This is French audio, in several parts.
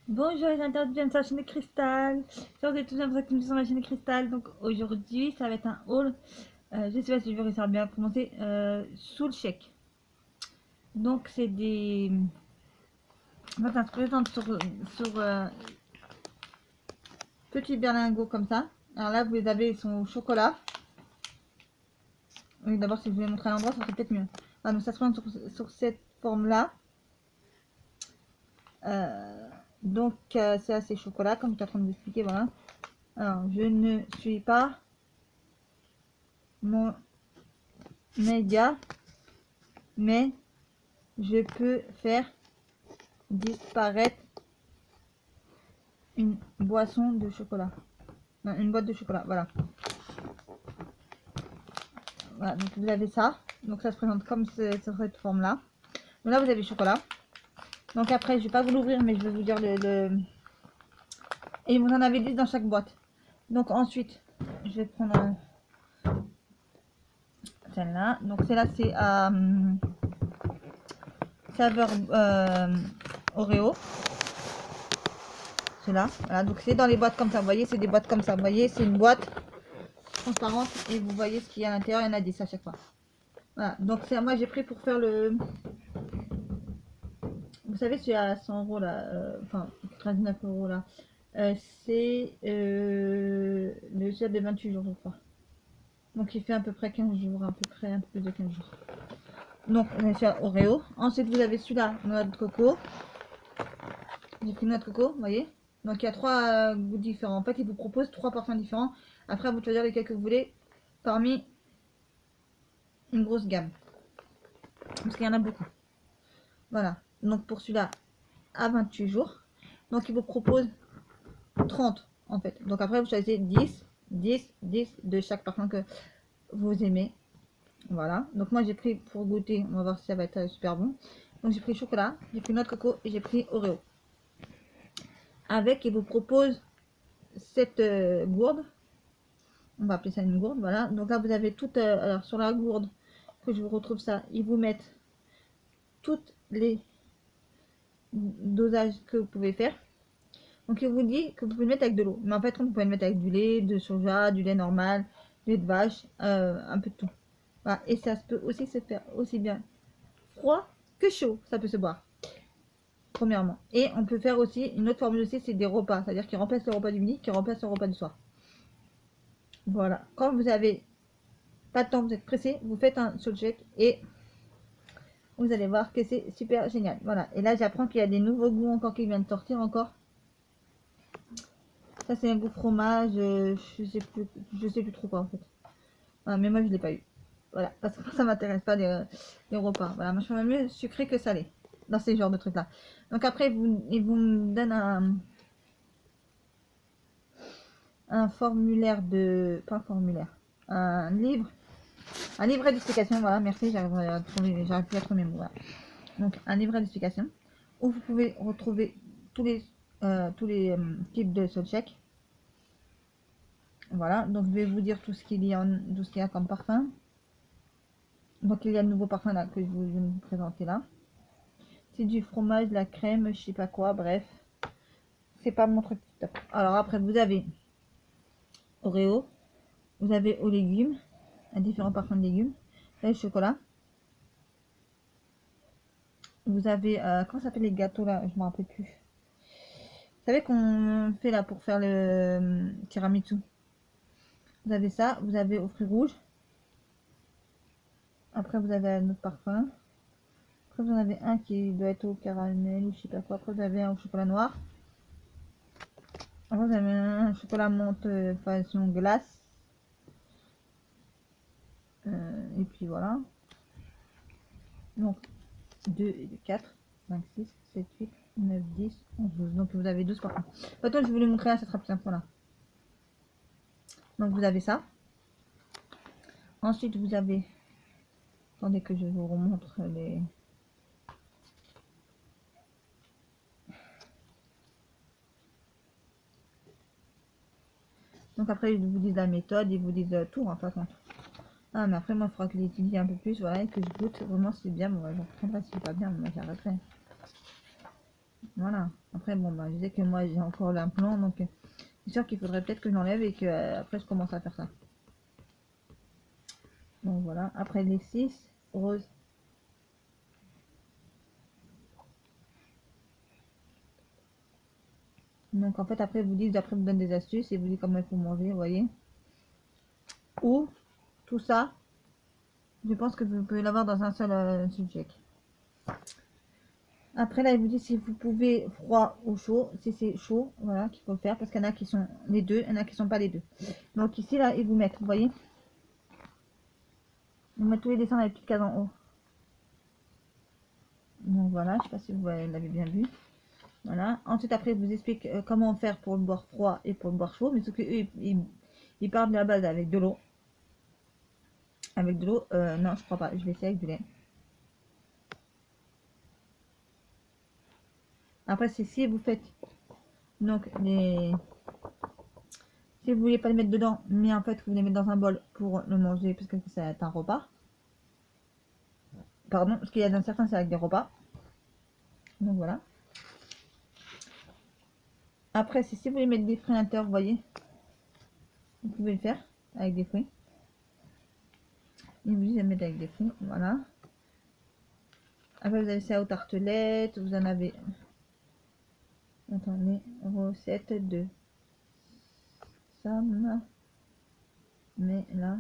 Bonjour les internautes, bienvenue sur la chaîne de Cristal. J'espère que vous êtes tous bien pour sur la chaîne de Cristal. Donc aujourd'hui, ça va être un haul. Je sais pas si je vais réussir à bien prononcer. Soul Shake. Donc c'est des. En fait, ça se présente sur petits berlingots comme ça. Alors là, vous les avez, ils sont au chocolat. Oui, d'abord, si je vous montrer à l'endroit, ça serait peut-être mieux. Ah, donc ça se présente sur cette forme-là. C'est assez chocolat, comme je suis en train de vous expliquer. Voilà. Alors, je ne suis pas mon média, mais je peux faire disparaître une boisson de chocolat. Non, une boîte de chocolat, voilà. Voilà, donc vous avez ça. Donc ça se présente comme sur cette forme-là. Donc là, vous avez le chocolat. Donc après, je vais pas vous l'ouvrir, mais je vais vous dire le... Et vous en avez 10 dans chaque boîte. Donc ensuite, je vais prendre celle-là. Donc celle-là, c'est à saveur Oreo. Celle-là. Voilà, donc c'est dans les boîtes comme ça. Vous voyez, c'est des boîtes comme ça. Vous voyez, c'est une boîte transparente et vous voyez ce qu'il y a à l'intérieur. Il y en a 10 à chaque fois. Voilà, donc c'est moi j'ai pris pour faire le. Vous savez, c'est à 100 € là, enfin 99 € là. C'est le set de 28 jours, je crois. Donc il fait à peu près 15 jours, à peu près un peu plus de 15 jours. Donc on est sur Oreo. Ensuite vous avez celui-là, noix de coco. J'ai pris noix de coco, vous voyez. Donc il y a trois goûts différents. En fait, il vous propose trois parfums différents. Après, à vous de choisir lesquels que vous voulez parmi une grosse gamme. Parce qu'il y en a beaucoup. Voilà. Donc pour celui-là, à 28 jours. Donc il vous propose 30 en fait. Donc après vous choisissez 10, 10, 10 de chaque parfum que vous aimez. Voilà. Donc moi j'ai pris pour goûter, on va voir si ça va être super bon. Donc j'ai pris chocolat, j'ai pris noix de coco et j'ai pris Oreo. Avec, il vous propose cette gourde. On va appeler ça une gourde, voilà. Donc là vous avez toute, alors sur la gourde que je vous retrouve ça, ils vous mettent toutes les dosages que vous pouvez faire. Donc il vous dit que vous pouvez le mettre avec de l'eau. Mais en fait, vous pouvez le mettre avec du lait, de soja, du lait normal, du lait de vache, un peu de tout. Voilà. Et ça peut aussi se faire aussi bien froid que chaud. Ça peut se boire. Premièrement. Et on peut faire aussi, une autre formule aussi, c'est des repas. C'est-à-dire qui remplace le repas du midi, qui remplace le repas du soir. Voilà. Quand vous avez pas de temps, vous êtes pressé, vous faites un soul shake et vous allez voir que c'est super génial. Voilà. Et là, j'apprends qu'il y a des nouveaux goûts encore qui viennent de sortir encore. Ça, c'est un goût fromage, je sais plus trop quoi en fait. Voilà, mais moi, je l'ai pas eu. Voilà, parce que ça m'intéresse pas les repas. Voilà, moi, je suis mieux sucré que salé dans ces genres de trucs là. Donc après, ils vous me donnent un formulaire de, pas un formulaire, un livre, un livret d'explication. Voilà, merci, j'arrive à trouver, j'arrive plus à trouver mes mots. Voilà. Donc un livret d'explication où vous pouvez retrouver tous les types de soul shake. Voilà, donc je vais vous dire tout ce qu'il y a, tout ce qu'il y a comme parfum. Donc il y a de nouveaux parfums là que je vais vous présenter là. C'est du fromage, de la crème, je sais pas quoi, bref. C'est pas mon truc. Alors après vous avez Oreo, vous avez aux légumes, à différents parfums de légumes. Là le chocolat. Vous avez comment ça s'appelle les gâteaux là, je me rappelle plus. Vous savez qu'on fait là pour faire le tiramisu. Vous avez ça, vous avez aux fruits rouges. Après vous avez un autre parfum. Après vous en avez un qui doit être au caramel ou je sais pas quoi. Après vous avez un au chocolat noir. Après vous avez un chocolat menthe façon glace. Et puis voilà. Donc 2 et 4, 5, 6, 7, 8, 9, 10, 11, 12. Donc vous avez 12 parfums. Maintenant je vais vous les montrer là, ça sera plus simple. Voilà. Donc vous avez ça. Ensuite vous avez, attendez que je vous remontre les... Donc après ils vous disent la méthode, ils vous disent tout en fait. Ah mais après moi il faudra que l'étudie un peu plus, voilà, et que je goûte vraiment si c'est bien, bon, j'en prendrai si c'est pas bien, moi j'arrêterai. Voilà. Après, bon, bah, je disais que moi, j'ai encore l'implant, donc c'est sûr qu'il faudrait peut-être que je l'enlève et que après je commence à faire ça. Donc voilà, après les 6 roses. Donc en fait, après, vous dites, après, vous donne des astuces et vous dit comment il faut manger, vous voyez. Ou tout ça, je pense que vous pouvez l'avoir dans un seul sujet. Après là, il vous dit si vous pouvez froid ou chaud. Si c'est chaud, voilà qu'il faut faire parce qu'il y en a qui sont les deux, il y en a qui sont pas les deux. Donc ici là, ils vous mettent, vous voyez, ils mettent tous les dessins dans les petites cases en haut. Donc voilà, je sais pas si vous l'avez bien vu. Voilà. Ensuite après, ils vous expliquent comment faire pour le boire froid et pour le boire chaud, mais ce que eux, ils partent de la base avec de l'eau. Avec de l'eau, non, je crois pas. Je vais essayer avec du lait. Après, c'est si vous faites donc les si vous voulez pas les mettre dedans, mais en fait vous les mettez dans un bol pour le manger parce que c'est un repas. Pardon, parce qu'il y a dans certains c'est avec des repas. Donc voilà. Après, c'est si vous voulez mettre des fruits à l'intérieur, vous voyez, vous pouvez le faire avec des fruits. Il vous dit de mettre avec des fruits, voilà. Après, vous avez ça aux tartelettes, vous en avez. Attendez, recette de Sam. Mais là.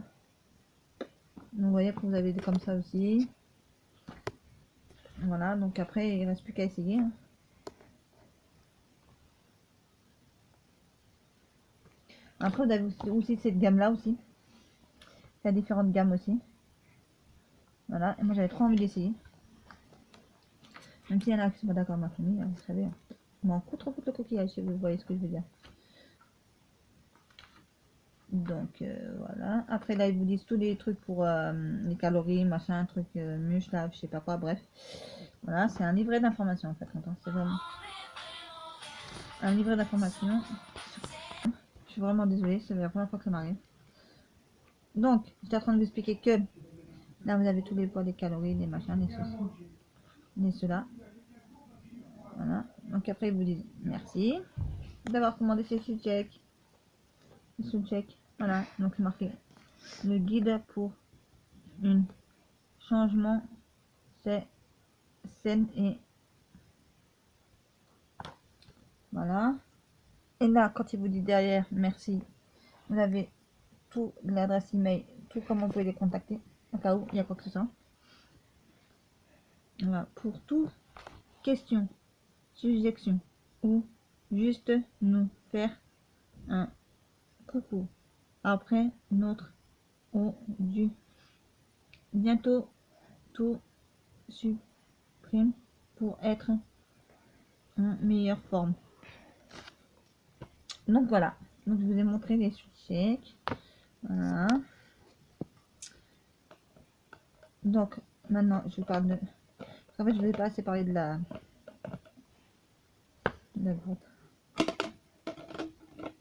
Donc, vous voyez, après, vous avez des comme ça aussi. Voilà, donc après, il reste plus qu'à essayer. Hein. Après, vous avez aussi cette gamme-là aussi. Il y a différentes gammes aussi. Voilà, et moi j'avais trop envie d'essayer. Même s'il y en a qui sont pas d'accord avec ma famille, hein, vous savez. Je m'en fous trop foutre le coquillage si vous voyez ce que je veux dire. Donc voilà. Après là, ils vous disent tous les trucs pour les calories, machin, truc muche là, je sais pas quoi, bref. Voilà, c'est un livret d'information en fait. C'est vraiment un livret d'information. Je suis vraiment désolée, c'est la première fois que ça m'arrive. Donc, j'étais en train de vous expliquer que là, vous avez tous les poids, les calories, les machins, les ceci, les cela. Voilà. Donc après, ils vous disent merci d'avoir commandé ces sous-check. Sous-check. Voilà. Donc, c'est marqué le guide pour un changement c'est saine et voilà. Et là, quand il vous dit derrière merci, vous avez tout l'adresse email, tout comment vous pouvez les contacter au cas où il y a quoi que ce soit. Voilà. Pour tout question, suggestion ou juste nous faire un coucou après notre audio. Bientôt tout supprime pour être en meilleure forme. Donc voilà, donc je vous ai montré les chèques. Voilà. Donc maintenant je vous parle de. En fait, je ne vous ai pas assez parlé de la grotte.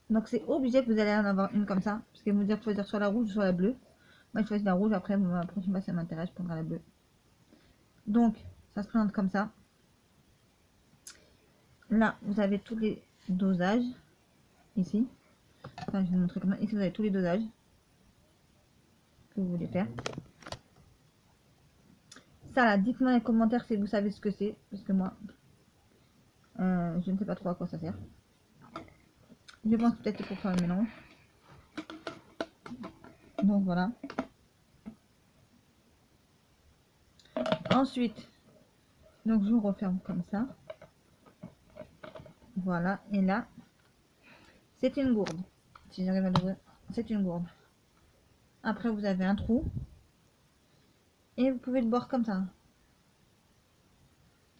Donc c'est obligé que vous allez en avoir une comme ça, parce qu'elle vous dire choisir soit la rouge soit la bleue. Moi je choisis la rouge, après la prochaine fois ça m'intéresse, je prendrai la bleue. Donc ça se présente comme ça. Là vous avez tous les dosages ici. Enfin je vais vous montrer comment. Ici vous avez tous les dosages que vous voulez faire. Ça là, dites-moi dans les commentaires si vous savez ce que c'est, parce que moi je ne sais pas trop à quoi ça sert. Je pense peut-être que pour faire le mélange. Donc voilà. Ensuite, donc je vous referme comme ça. Voilà, et là, c'est une gourde. Si j'arrive à l'ouvrir, c'est une gourde. Après, vous avez un trou. Et vous pouvez le boire comme ça.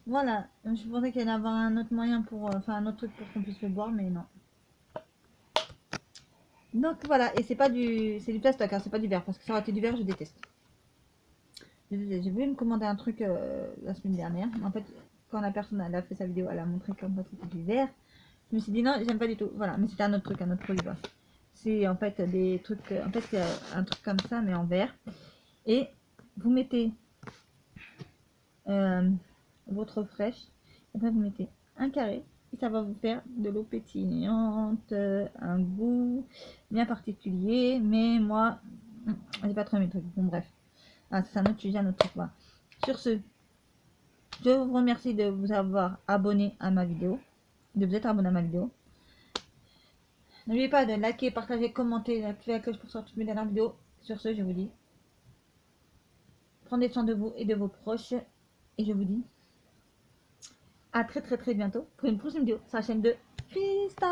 Voilà, je pensais qu'il y allait avoir un autre moyen pour, enfin un autre truc pour qu'on puisse le boire, mais non. Donc voilà, et c'est pas du, c'est du plastoc, hein, c'est pas du verre, parce que ça aurait été du verre, je déteste. J'ai voulu me commander un truc la semaine dernière, mais en fait, quand la personne elle a fait sa vidéo, elle a montré comme c'était du verre. Je me suis dit non, j'aime pas du tout. Voilà, mais c'était un autre truc, un autre produit. C'est en fait des trucs, en fait c'est un truc comme ça, mais en verre. Et vous mettez votre fraîche, après vous mettez un carré et ça va vous faire de l'eau pétillante, un goût bien particulier, mais moi, j'ai pas trop mes trucs. Bon, bref, ah, c'est un autre sujet, un autre truc. Voilà. Sur ce, je vous remercie de vous avoir abonné à ma vidéo, de vous être abonné à ma vidéo. N'oubliez pas de liker, partager, commenter, activer la cloche pour sortir toutes mes dernières vidéos. Sur ce, je vous dis, prenez soin de vous et de vos proches. Et je vous dis à très bientôt pour une prochaine vidéo sur la chaîne de Cristal.